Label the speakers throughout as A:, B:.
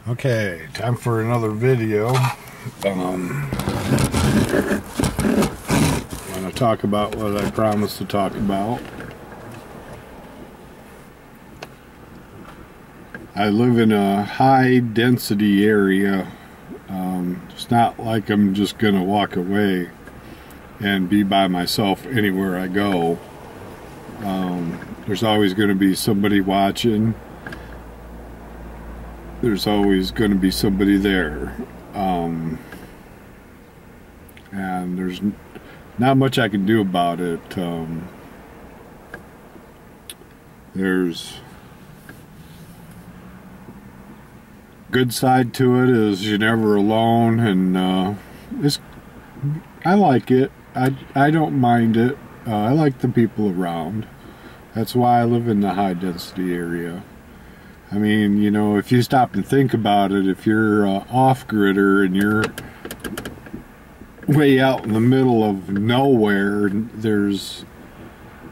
A: Okay, time for another video. I'm going to talk about what I promised to talk about. I live in a high density area. It's not like I'm just going to walk away and be by myself anywhere I go. There's always going to be somebody watching. There's always going to be somebody there. And there's not much I can do about it. There's good side to it is you're never alone, and I like it. I don't mind it. I like the people around. That's why I live in the high density area. I mean, you know, if you stop and think about it, if you're off-gridder and you're way out in the middle of nowhere, there's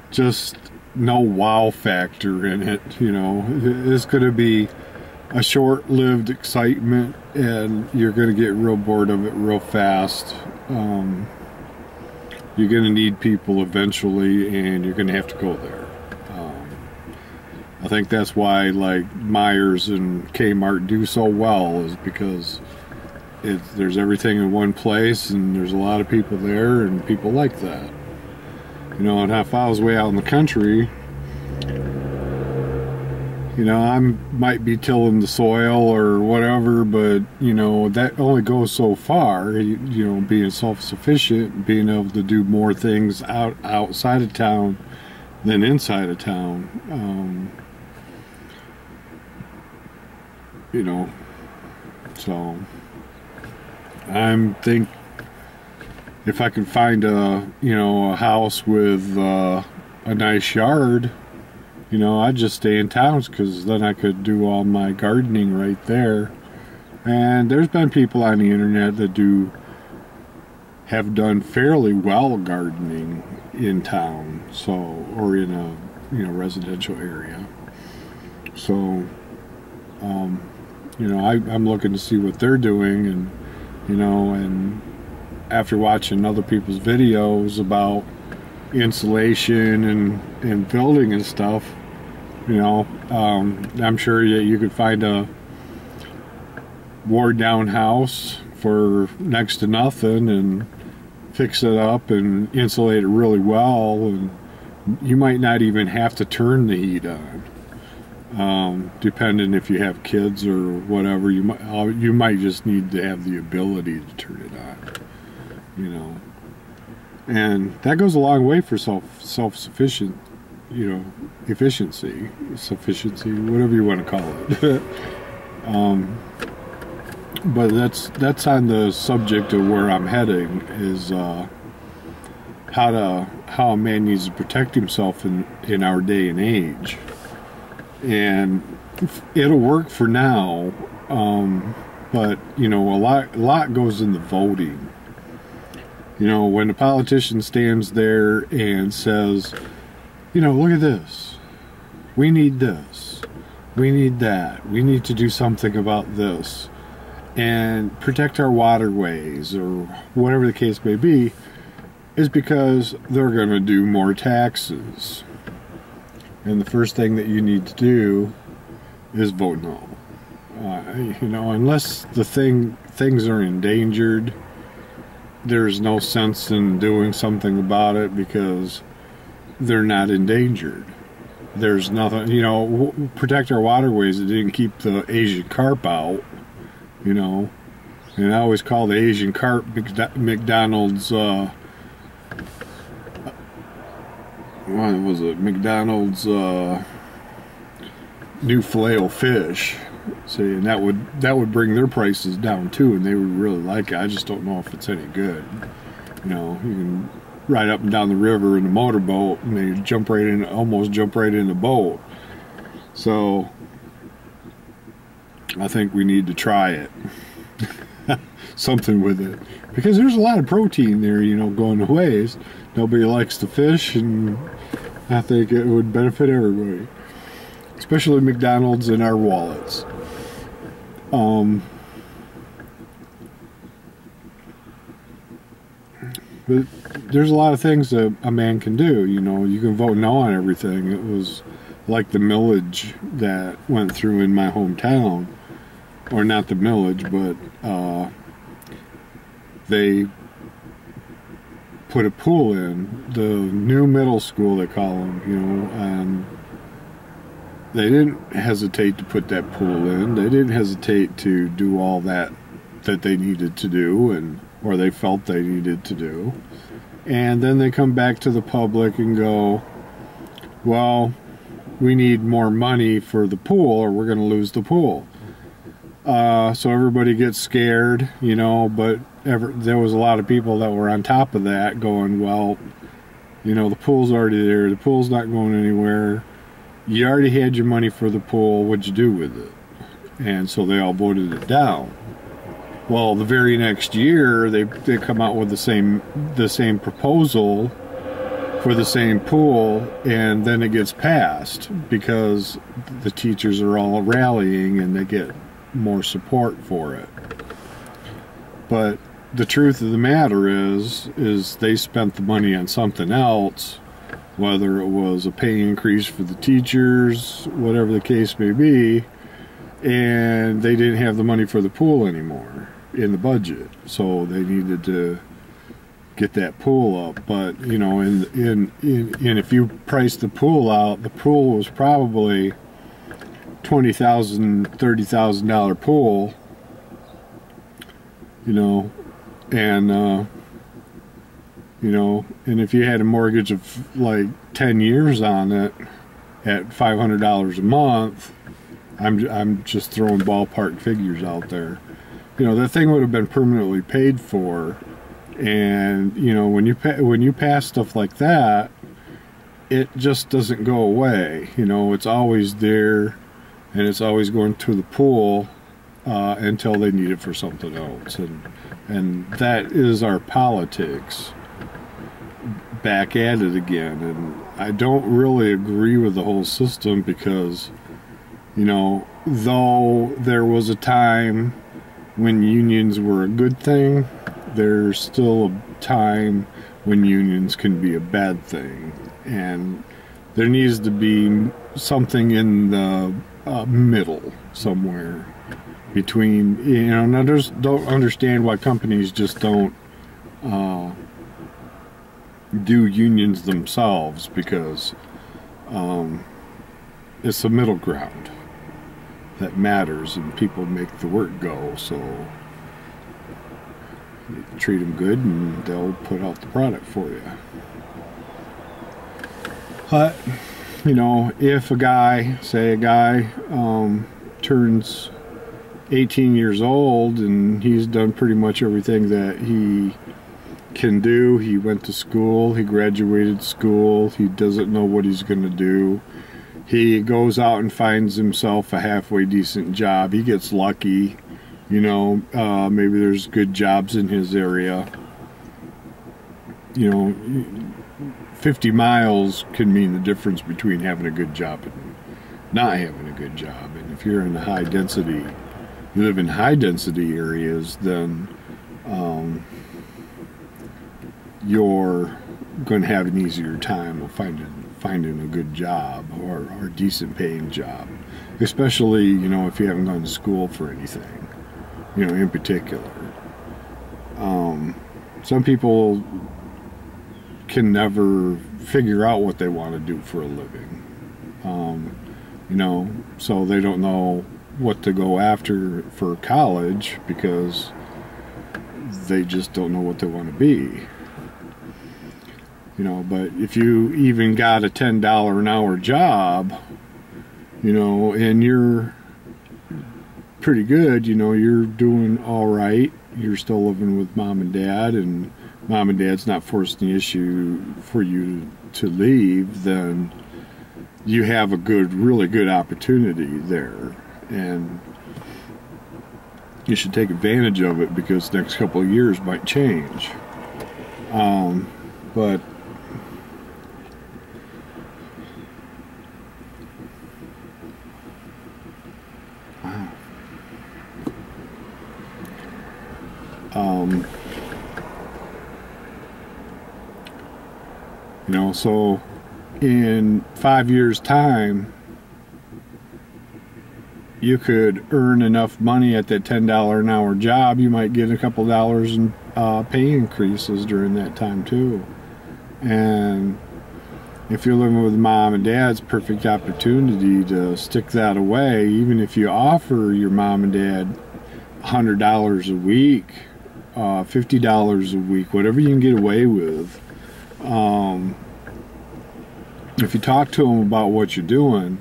A: just no wow factor in it, you know. It's going to be a short-lived excitement, and you're going to get real bored of it real fast. You're going to need people eventually, and you're going to have to go there. I think that's why, like, Myers and Kmart do so well, is because there's everything in one place, and there's a lot of people there, and people like that. You know, and if I was way out in the country, you know, I might be tilling the soil or whatever, but, you know, that only goes so far. You know, being self-sufficient, being able to do more things outside of town than inside of town. You know, so I'm think if I can find a house with a nice yard, you know, I'd just stay in towns, because then I could do all my gardening right there. And there's been people on the internet that have done fairly well gardening in town, so, or in a residential area. So you know, I'm looking to see what they're doing, and you know, and after watching other people's videos about insulation and building and stuff, you know, I'm sure you could find a ward down house for next to nothing and fix it up and insulate it really well, and you might not even have to turn the heat on. Depending if you have kids or whatever, you might just need to have the ability to turn it on, you know. And that goes a long way for self-sufficient, you know, efficiency, sufficiency, whatever you want to call it. But that's on the subject of where I'm heading, is how a man needs to protect himself in our day and age. And it'll work for now, but you know, a lot goes in the voting. You know, when a politician stands there and says, you know, look at this, we need this, we need that, we need to do something about this, and protect our waterways, or whatever the case may be, is because they're going to do more taxes. And the first thing that you need to do is vote no. You know, unless the things are endangered, there's no sense in doing something about it, because they're not endangered. There's nothing, you know, protect our waterways. It didn't keep the Asian carp out, you know. And I always call the Asian carp McDonald's, what was it? McDonald's new Filet-O-Fish. See, and that would bring their prices down too, and they would really like it. I just don't know if it's any good. You know, you can ride up and down the river in a motorboat, and they almost jump right in the boat. So I think we need to try it. Something with it, because there's a lot of protein there, you know, going to waste. Nobody likes the fish, and I think it would benefit everybody, especially McDonald's and our wallets. Um, but there's a lot of things that a man can do. You know, you can vote no on everything. It was like the millage that went through in my hometown, or not the millage, but they put a pool in the new middle school, they call them, you know, and they didn't hesitate to put that pool in. They didn't hesitate to do all that they needed to do, and or they felt they needed to do. And then they come back to the public and go, well, we need more money for the pool or we're going to lose the pool. So everybody gets scared, you know, but there was a lot of people that were on top of that going, well, you know, the pool's already there. The pool's not going anywhere. You already had your money for the pool. What'd you do with it? And so they all voted it down. Well, the very next year, they come out with the same proposal for the same pool, and then it gets passed because the teachers are all rallying and they get more support for it. But the truth of the matter is they spent the money on something else, whether it was a pay increase for the teachers, whatever the case may be, and they didn't have the money for the pool anymore in the budget, so they needed to get that pool up. But you know, in if you price the pool out, the pool was probably $20,000, $30,000 pool, you know, and you know, and if you had a mortgage of like 10 years on it at $500 a month, I'm just throwing ballpark figures out there. You know, that thing would have been permanently paid for. And you know, when you pass stuff like that, it just doesn't go away. You know, it's always there, and it's always going to the pool until they need it for something else. And that is our politics back at it again. And I don't really agree with the whole system because, you know, though there was a time when unions were a good thing, there's still a time when unions can be a bad thing. And there needs to be something in the middle somewhere between, you know, and I just don't understand why companies just don't do unions themselves, because it's a middle ground that matters, and people make the work go. So you treat them good and they'll put out the product for you. But you know, if a guy turns 18 years old and he's done pretty much everything that he can do, he went to school, he graduated school, he doesn't know what he's going to do, he goes out and finds himself a halfway decent job, he gets lucky, you know, maybe there's good jobs in his area, you know, 50 miles can mean the difference between having a good job and not having a good job. And if you're in a high density, you live in high density areas, then you're going to have an easier time of finding a good job or a decent paying job, especially, you know, if you haven't gone to school for anything, you know, in particular. Some people can never figure out what they want to do for a living, you know, so they don't know what to go after for college because they just don't know what they want to be, you know. But if you even got a $10 an hour job, you know, and you're pretty good, you know, you're doing all right, you're still living with mom and dad, and mom and dad's not forcing the issue for you to leave, then you have a really good opportunity there, and you should take advantage of it because the next couple of years might change. But wow. You know, so in 5 years' time, you could earn enough money at that $10 an hour job, you might get a couple dollars in pay increases during that time too. And if you're living with mom and dad, it's a perfect opportunity to stick that away. Even if you offer your mom and dad $100 a week, $50 a week, whatever you can get away with. If you talk to them about what you're doing,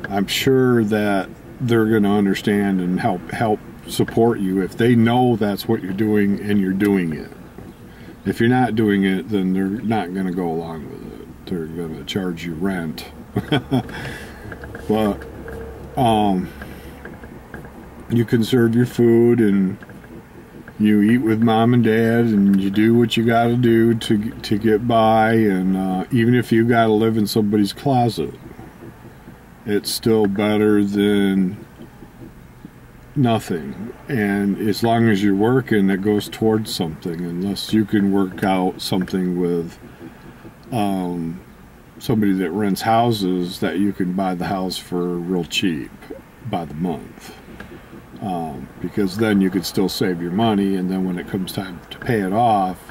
A: I'm sure that they're going to understand and help support you if they know that's what you're doing and you're doing it. If you're not doing it, then they're not going to go along with it. They're going to charge you rent. But you conserve your food and you eat with mom and dad and you do what you got to do to get by. And even if you got to live in somebody's closet, it's still better than nothing. And as long as you're working, it goes towards something, unless you can work out something with somebody that rents houses, that you can buy the house for real cheap by the month, because then you could still save your money, and then when it comes time to pay it off,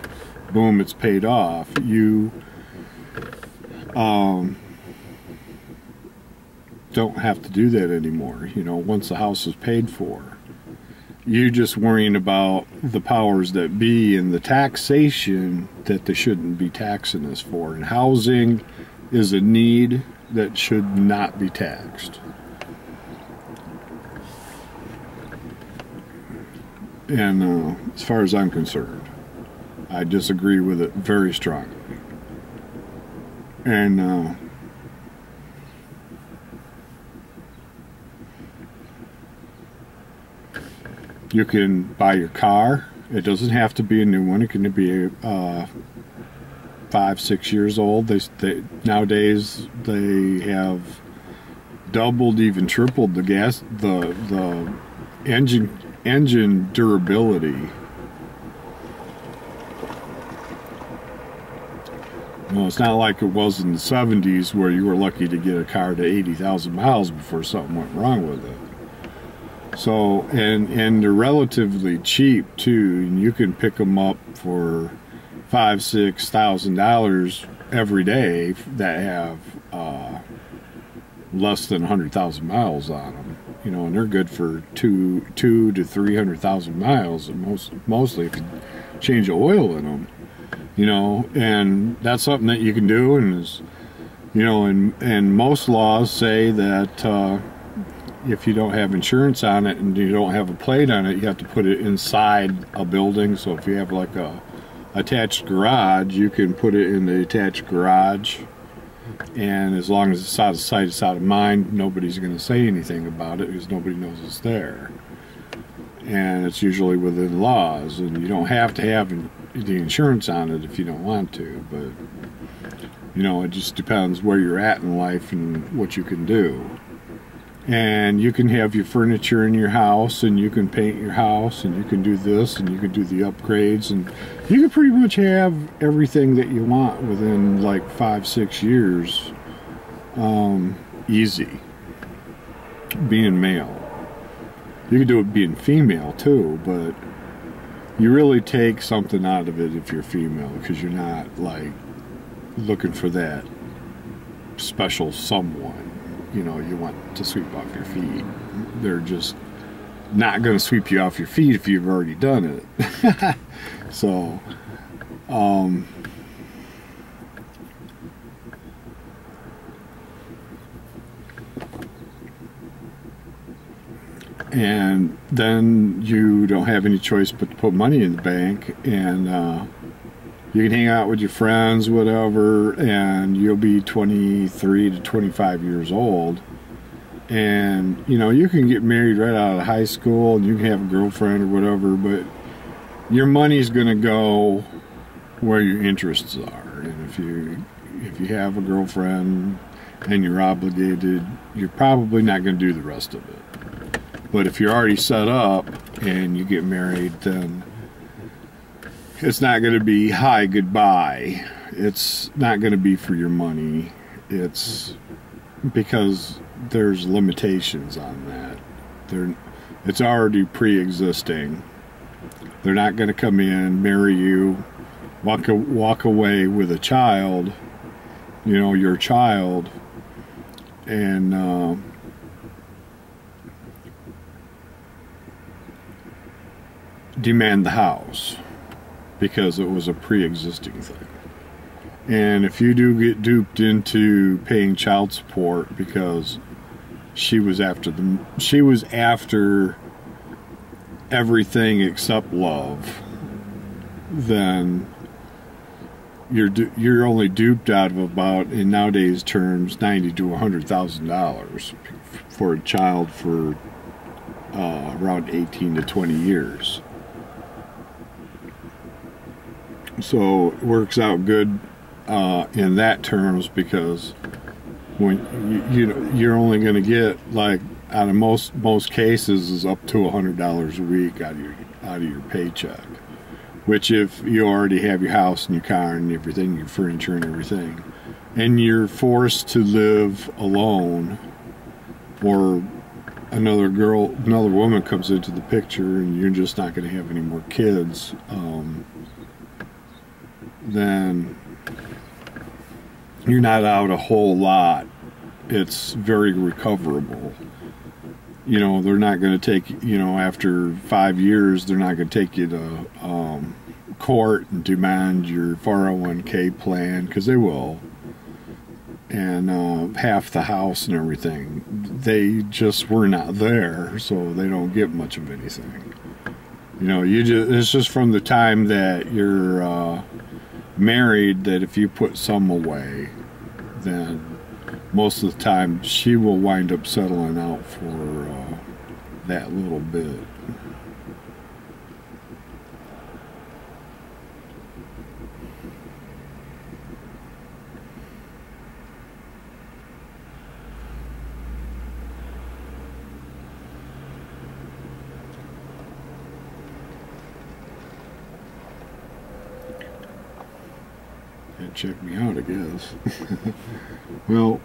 A: boom, it's paid off. You don't have to do that anymore. You know, once the house is paid for, you're just worrying about the powers that be and the taxation that they shouldn't be taxing us for. And housing is a need that should not be taxed. And as far as I'm concerned, I disagree with it very strongly. And you can buy your car. It doesn't have to be a new one. It can be 5-6 years old. They nowadays they have doubled, even tripled the engine durability. Well, it's not like it was in the 70s where you were lucky to get a car to 80,000 miles before something went wrong with it. So, and they're relatively cheap too, and you can pick them up for $5,000-6,000 every day that have less than 100,000 miles on them. You know, and they're good for 200 to 300,000 miles, and mostly if you change the oil in them. You know, and that's something that you can do, and is, you know, and most laws say that if you don't have insurance on it and you don't have a plate on it, you have to put it inside a building. So if you have like a attached garage, you can put it in the attached garage, and as long as it's out of sight, it's out of mind, nobody's going to say anything about it because nobody knows it's there. And it's usually within laws, and you don't have to have the insurance on it if you don't want to, but you know, it just depends where you're at in life and what you can do. And you can have your furniture in your house, and you can paint your house, and you can do this, and you can do the upgrades, and you can pretty much have everything that you want within like 5-6 years, easy, being male. You can do it being female too, but you really take something out of it if you're female, because you're not like looking for that special someone, you know, you want to sweep off your feet. They're just not going to sweep you off your feet if you've already done it. So and then you don't have any choice but to put money in the bank, and you can hang out with your friends, whatever, and you'll be 23 to 25 years old, and you know, you can get married right out of high school, and you can have a girlfriend or whatever, but your money's going to go where your interests are. And if you have a girlfriend and you're obligated, you're probably not going to do the rest of it. But if you're already set up and you get married, then It's not going to be hi, goodbye. It's not going to be for your money. It's because there's limitations on that. It's already pre-existing. They're not going to come in, marry you, walk away with a child, your child, and demand the house because it was a pre-existing thing. And if you do get duped into paying child support because she was after everything except love, then you're only duped out of about, in nowadays terms, $90,000 to $100,000 for a child for around 18 to 20 years. So it works out good in that terms, because when you're only going to get, like, out of most cases, is up to $100 a week out of your paycheck. Which, if you already have your house and your car and everything, your furniture and everything, and you're forced to live alone, or another woman comes into the picture and you're just not going to have any more kids, then you're not out a whole lot. It's very recoverable. They're not going to take, after 5 years, they're not going to take you to court and demand your 401k plan, because they will, and half the house and everything. They just were not there, so they don't get much of anything. It's just from the time that you're married, that if you put some away, then most of the time she will wind up settling out for that little bit. Check me out, I guess. Well,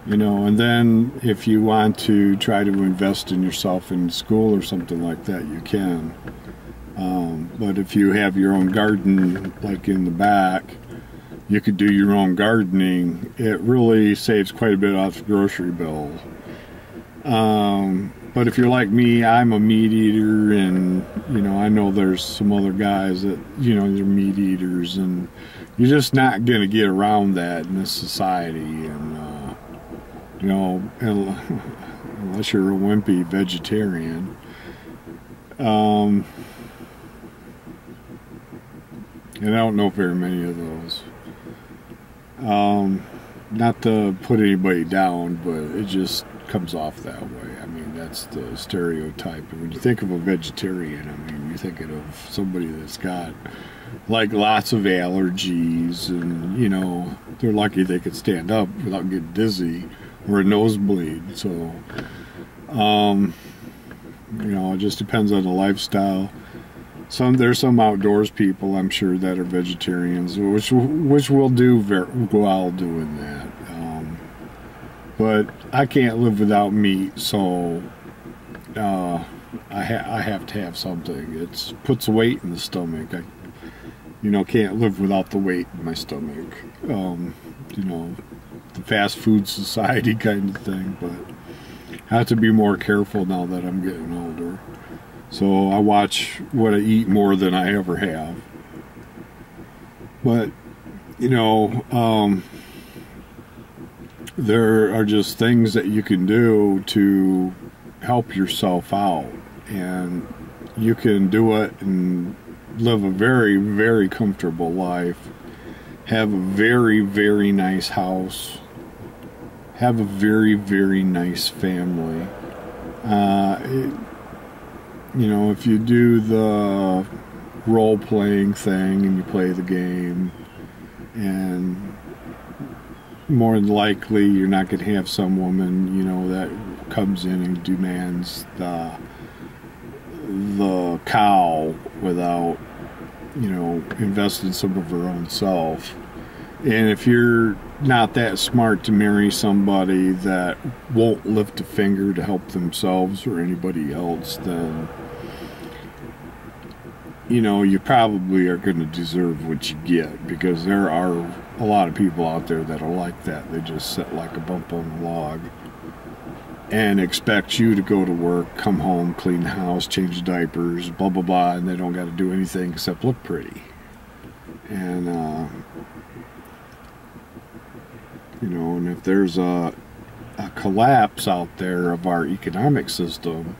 A: and then if you want to try to invest in yourself in school or something like that, you can. But if you have your own garden, like in the back, you could do your own gardening. It really saves quite a bit off the grocery bill. But if you're like me, I'm a meat eater, and I know there's some other guys that they're meat eaters, and you're just not gonna get around that in this society, and unless you're a wimpy vegetarian. And I don't know very many of those. Not to put anybody down, but it just comes off that way. I mean, that's the stereotype. And when you think of a vegetarian, I mean, you're thinking of somebody that's got, like, lots of allergies, and they're lucky they could stand up without getting dizzy or a nosebleed. So it just depends on the lifestyle. There's some outdoors people, I'm sure, that are vegetarians, which will do very well doing that. But I can't live without meat, so I have to have something. It puts weight in the stomach. I can't live without the weight in my stomach. The fast food society kind of thing. But I have to be more careful now that I'm getting older. So I watch what I eat more than I ever have. But, there are just things that you can do to help yourself out. And you can do it and live a very, very comfortable life. Have a very, very nice house. Have a very, very nice family. If you do the role-playing thing and you play the game, and more than likely you're not going to have some woman, that comes in and demands the the cow without, you know, investing some of her own self. And if you're not that smart to marry somebody that won't lift a finger to help themselves or anybody else, then, you know, you probably are going to deserve what you get, because there are a lot of people out there that are like that. They just sit like a bump on a log and expect you to go to work, come home, clean the house, change diapers, blah, blah, blah, and they don't got to do anything except look pretty. And, you know, and if there's a collapse out there of our economic system,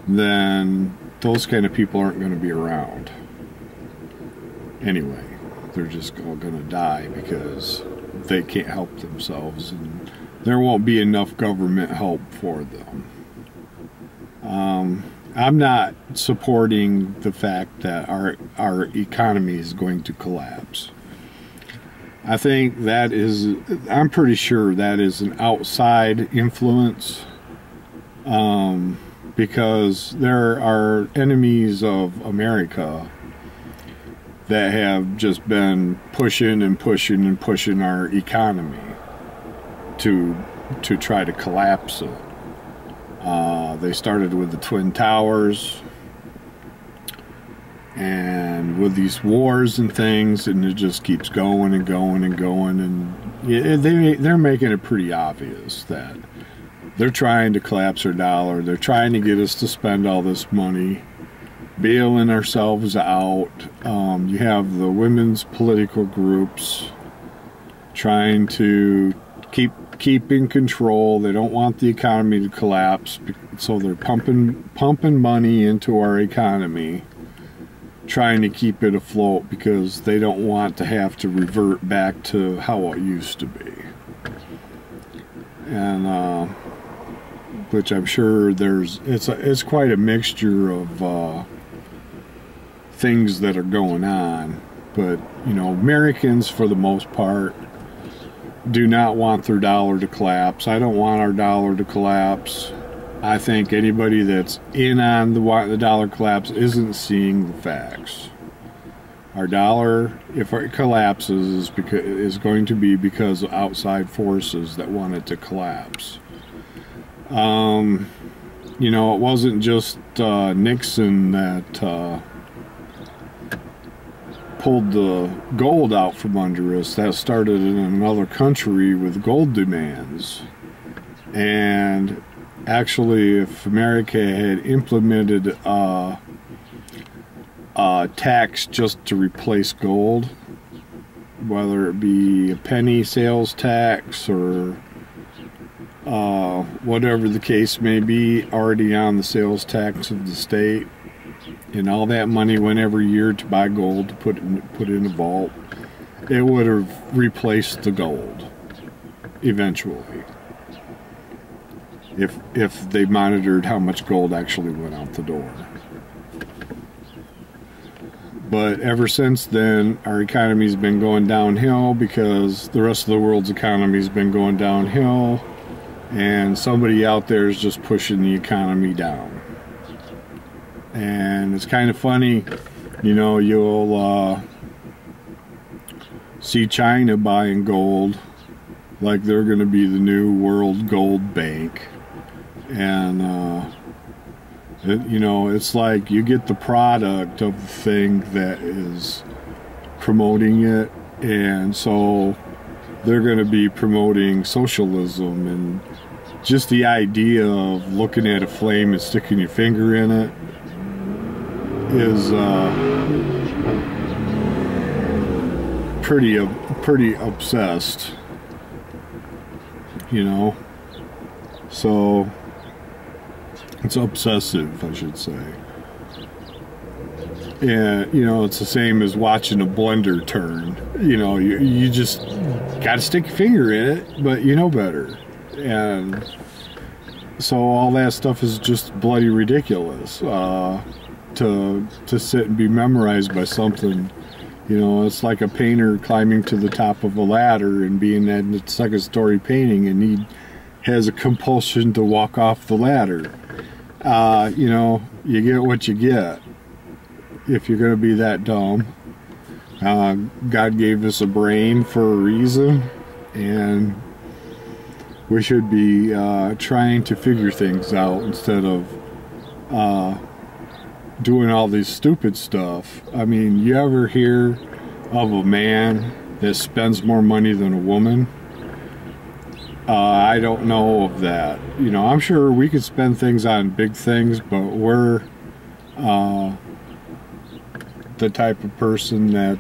A: then those kind of people aren't going to be around. Anyway, they're just all going to die because they can't help themselves, and there won't be enough government help for them. I'm not supporting the fact that our economy is going to collapse. I think that is, I'm pretty sure that is an outside influence, because there are enemies of America that have just been pushing and pushing and pushing our economy to try to collapse it. They started with the Twin Towers and with these wars and things, and it just keeps going and going and going, and they're making it pretty obvious that they're trying to collapse our dollar. They're trying to get us to spend all this money, bailing ourselves out. You have the women's political groups trying to keep in control. They don't want the economy to collapse, so they're pumping money into our economy, trying to keep it afloat, because they don't want to have to revert back to how it used to be. And which I'm sure it's quite a mixture of things that are going on. But, you know, Americans, for the most part, do not want their dollar to collapse. I don't want our dollar to collapse. I think anybody that's in on the dollar collapse isn't seeing the facts. Our dollar, if it collapses, is going to be because of outside forces that want it to collapse. You know, it wasn't just Nixon that pulled the gold out from under us. That started in another country with gold demands. And actually, if America had implemented a tax just to replace gold, whether it be a penny sales tax or whatever the case may be, already on the sales tax of the state, and all that money went every year to buy gold to put in a vault, it would have replaced the gold eventually, if they monitored how much gold actually went out the door. But ever since then, our economy's been going downhill, because the rest of the world's economy's been going downhill, and somebody out there is just pushing the economy down. And it's kind of funny, you know, you'll see China buying gold like they're going to be the new world gold bank. And, you know, it's like you get the product of the thing that is promoting it, and so they're going to be promoting socialism. And just the idea of looking at a flame and sticking your finger in it is pretty obsessed, you know. So it's obsessive, I should say. And, you know, it's the same as watching a blender turn. You know, you just got to stick your finger in it, but you know better. And so all that stuff is just bloody ridiculous. To sit and be memorized by something. You know, it's like a painter climbing to the top of a ladder and being at the second story painting, and he has a compulsion to walk off the ladder. You know, you get what you get if you're going to be that dumb. God gave us a brain for a reason, and we should be trying to figure things out instead of doing all this stupid stuff. I mean, you ever hear of a man that spends more money than a woman? I don't know of that. You know, I'm sure we could spend things on big things, but we're the type of person that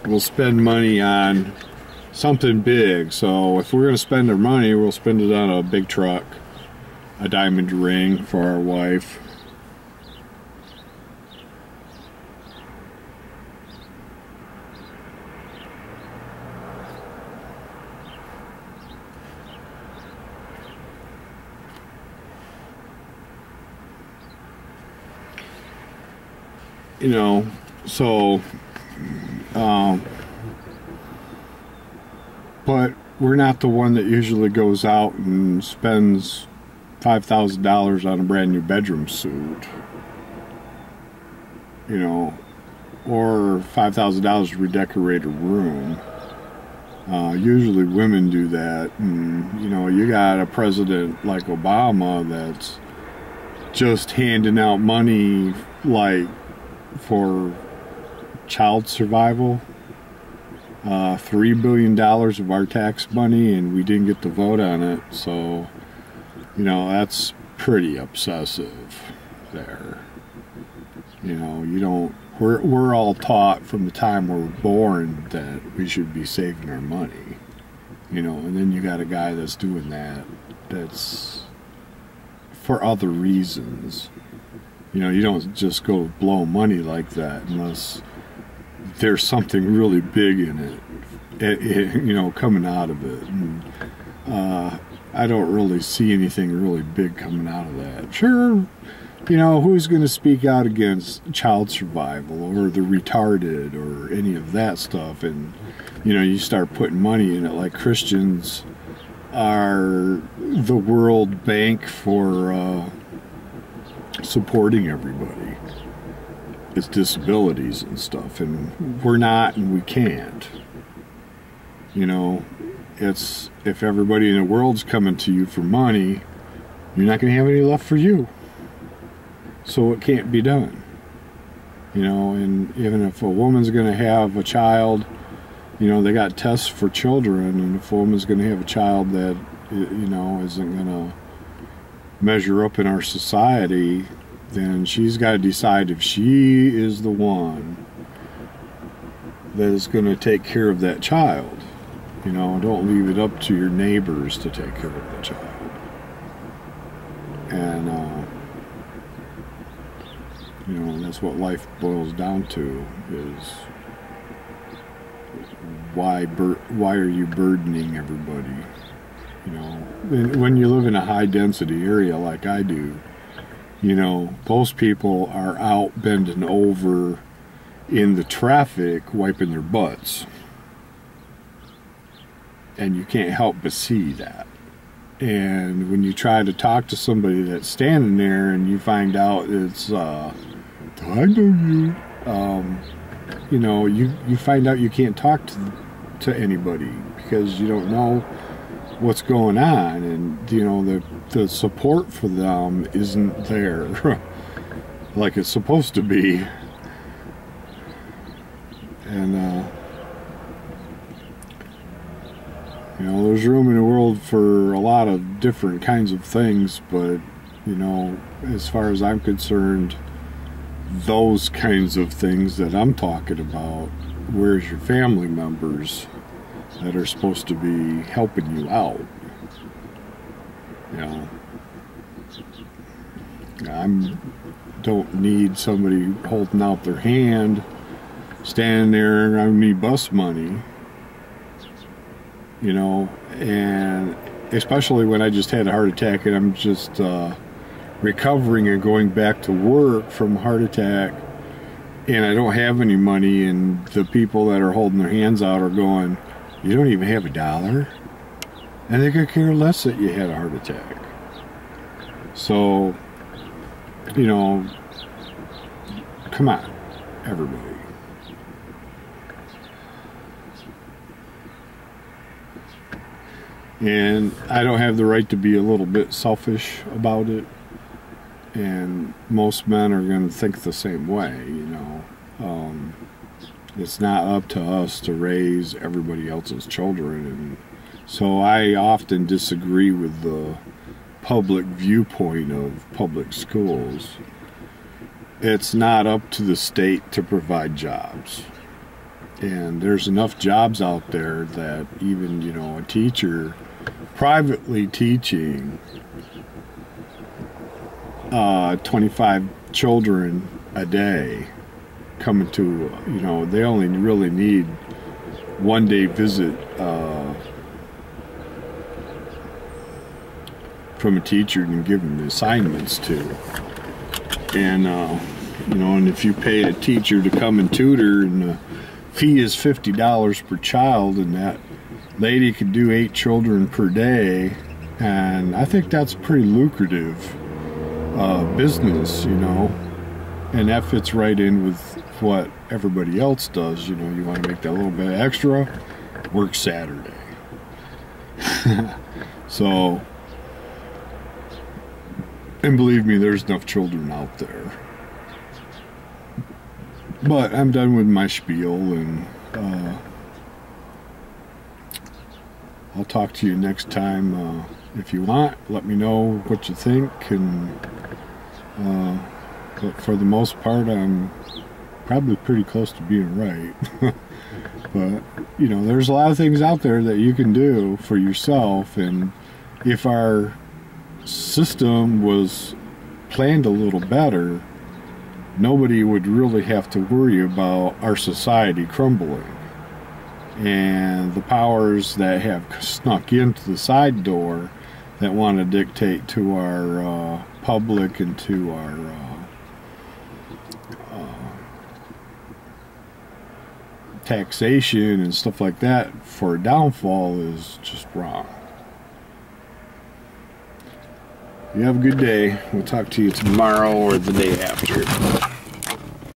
A: will spend money on something big. So if we're going to spend our money, we'll spend it on a big truck, a diamond ring for our wife. You know, so but we're not the one that usually goes out and spends $5,000 on a brand new bedroom suit, you know, or $5,000 to redecorate a room. Usually women do that, and you know, you got a president like Obama that's just handing out money like for child survival. $3 billion of our tax money, and we didn't get to vote on it. So, you know, that's pretty obsessive there. You know, you don't, we're all taught from the time we're born that we should be saving our money. You know, and then you got a guy that's doing that, that's for other reasons. You know, you don't just go blow money like that unless there's something really big in it, you know, coming out of it. And I don't really see anything really big coming out of that. Sure, you know, who's going to speak out against child survival or the retarded or any of that stuff? And, you know, you start putting money in it like Christians are the World Bank for supporting everybody. It's disabilities and stuff, and we're not, and we can't. You know, it's, if everybody in the world's coming to you for money, you're not going to have any left for you. So it can't be done. You know, and even if a woman's going to have a child, you know, they got tests for children, and if a woman's going to have a child that, you know, isn't going to measure up in our society, then she's got to decide if she is the one that is going to take care of that child. You know, don't leave it up to your neighbors to take care of the child. And, you know, that's what life boils down to, is why are you burdening everybody? You know, when you live in a high density area like I do, you know, those people are out bending over in the traffic wiping their butts. And you can't help but see that. And when you try to talk to somebody that's standing there and you find out it's, I know you know, you find out you can't talk to anybody because you don't know what's going on, and you know, the support for them isn't there like it's supposed to be. And you know, there's room in the world for a lot of different kinds of things, but you know, as far as I'm concerned, those kinds of things that I'm talking about, where's your family members that are supposed to be helping you out? You know, I don't need somebody holding out their hand, standing there, I need bus money, you know, and especially when I just had a heart attack and I'm just recovering and going back to work from a heart attack, and I don't have any money, and the people that are holding their hands out are going, you don't even have $1? And they could care less that you had a heart attack. So, you know, come on, everybody. And I don't have the right to be a little bit selfish about it. And most men are going to think the same way, you know. It's not up to us to raise everybody else's children. And so I often disagree with the public viewpoint of public schools. It's not up to the state to provide jobs. And there's enough jobs out there that even, you know, a teacher privately teaching 25 children a day coming to, you know, they only really need one day visit from a teacher and give them the assignments to. And, you know, and if you pay a teacher to come and tutor and the fee is $50 per child, and that lady could do 8 children per day, and I think that's pretty lucrative business, you know, and that fits right in with what everybody else does. You know, you want to make that little bit extra, work Saturday. So, and believe me, there's enough children out there. But I'm done with my spiel, and I'll talk to you next time. If you want, let me know what you think. And but for the most part, I'm probably pretty close to being right. But, you know, there's a lot of things out there that you can do for yourself. And if our system was planned a little better, nobody would really have to worry about our society crumbling. And the powers that have snuck into the side door that want to dictate to our public and to our taxation and stuff like that for a downfall is just wrong. You have a good day. We'll talk to you tomorrow or the day after.